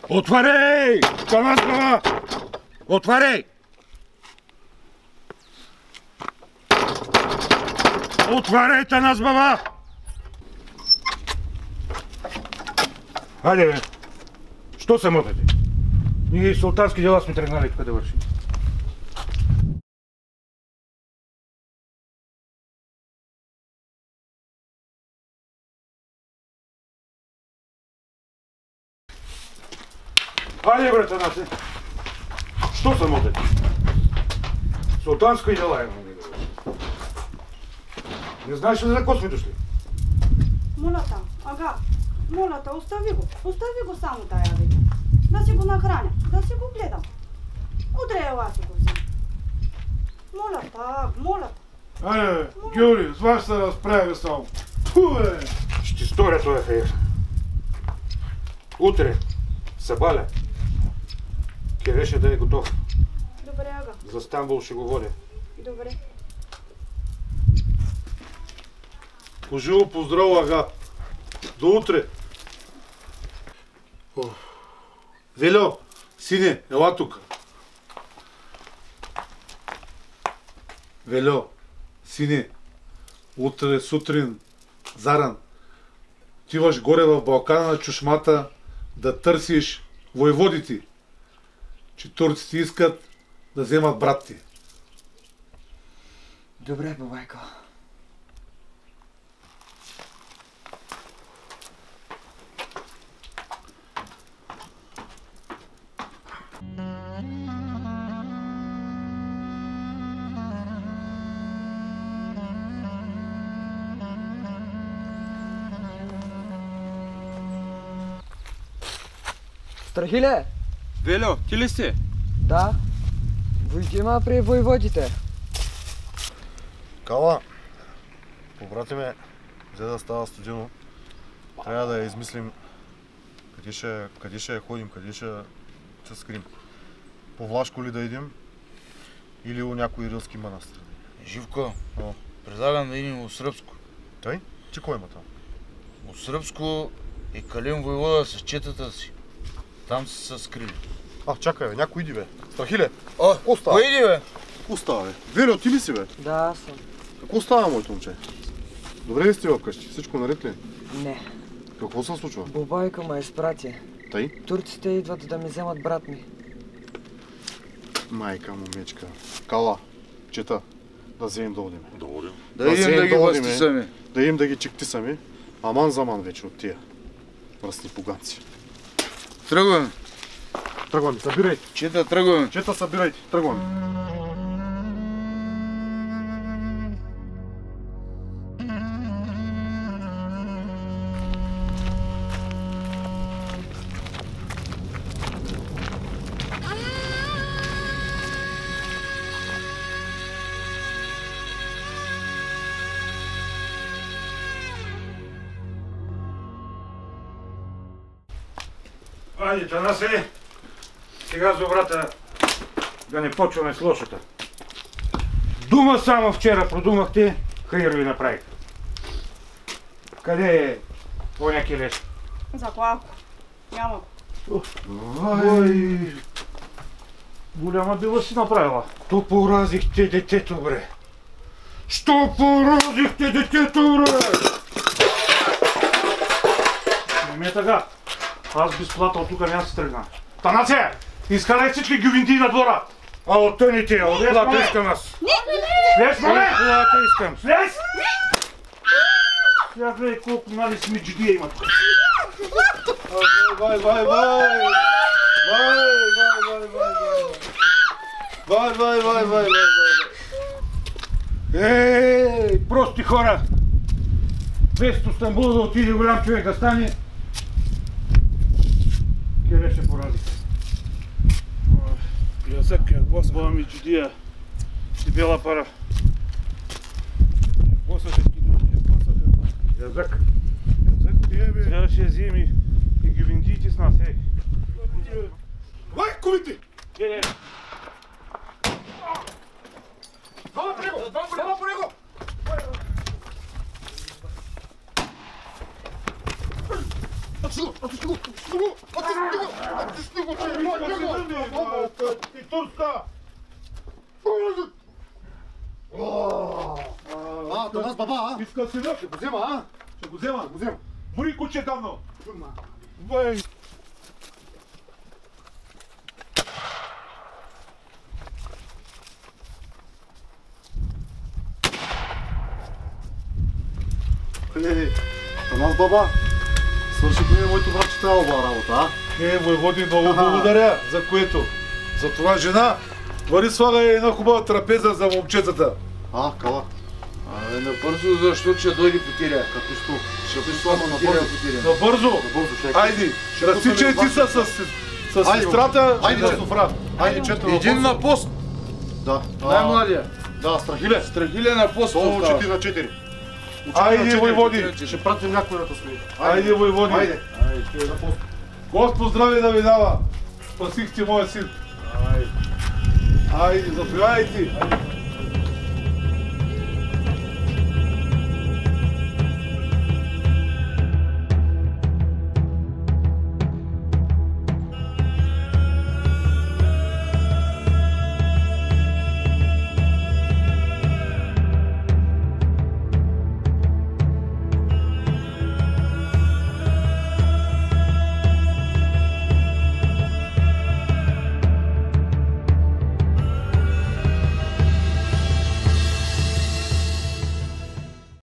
Отваряй! Тана с глава! Отваряй! Отваряй, Тана с глава! Хайде, бе! Що се мотате? Ние и султански дела сме тръгнали тук да вършим. Хайде, бре, Танасе! Що се мотате? Султанско дела имаме да вършим. Не знаеш ли за какво сме дошли? Мулата, ага, мулата, остави го само тая вече. Да си го нахраня, да си го гледам. Утре ела си го взема. Мулата. Айде, Георги, с вас се разправя само. Фуе! Ще сторя този хаир. Утре, Сабаля, Кереше да е готов. Добре, ага. За Стамбул ще го водя. Добре. Поживо, поздраво, ага. До утре. Велю, сине, ела тук. Велю, сине, утре сутрин, заран, отиваш горе в Балкана на чушмата да търсиш войводите, че турците искат да вземат брат ти. Добре, бабайко. Страхиле? Велю, ти ли си? Да. Войдима при войводите. Кала, побрати ме, взе да става студено. Трябва да я измислим къде ще ходим, къде ще се скрим. По Влашко ли да идем или у някой рилски манастир? Живко, предлагам да идем у Сръбско. Тъй? Че кой има там? У Сръбско е Калин войвода с четата си. Там са се скрили. Чакай, бе, някой иди, бе. Страхиле! Какво става? Кой иди, бе? Какво става, бе? Велю, ти ли си, бе? Да, аз съм. Какво става, моето момче? Добре ли сте вкъщи? Всичко наред ли? Не. Какво се случва? Бабайка ме изпрати. Тъй? Турците идват да ми вземат брат ми. Майка, момичка. Кала, чета. Да вземем да одиме. Да идем да ги възтисаме. Да идем да ги чектисаме. Аман заман вече от тия връстни поганци. Тръгваме. Тръгваме, събирайте. Чета, тръгваме. Чета, събирайте. Тръгваме. Айде, Танасе, сега за брата да не почваме с лошата. Дума само вчера продумахте, хаир ви направих. Къде е оня келеш? За колко? Няма го. Ай, голяма била си направила. То поразихте детето, бре. Що поразихте детето, бре? Не ми е така. Аз безплата от тука няма да се тръгна. Танасе! Изкарай всички гювинти на двора! А от тъните, от плата искам аз! Слез, моля! Плата искам! Слез! Сега гледай колко мали смиджидия има тук. Вай! Ей, прости хора! Вместо Стамбул да отиде голям човек да стане, Келе ще порази. Язък, какво са? Боя ми чудия и бела пара. Какво са хекили? Язък. Язък ти е, бе. Сега ще вземи и ги виндите с нас, ей. Вай, кулите! Е. Хвала по него! Ти турска! Танас баба, а? Иска си да? Ще го взема, а? Ще го взема. Го взема. Бури куче давно. Бай. Танас баба, свършихме моето братче тази работа, а? Войводи, много благодаря за което. За това жена, вари слагай една хубава трапеза за момчетата. Кала. Абе, набързо, защото ще дойде потеря. Като сто. Ще слаба потеря. Набързо! Набързо, ще Айди, разтичай ти се с сестрата и на Софра. Айде, четири Един на пост. Да. Най-младия. Да, Страхиле. Страхиле на пост. Долу остава. 4 на 4. Айде, войводи! Ще пратим някой да те стои. Айде, войводи! Айде. Ти е на пост. Господ здраве да ви дава! Спасихте моя син! Айде, заповядайте!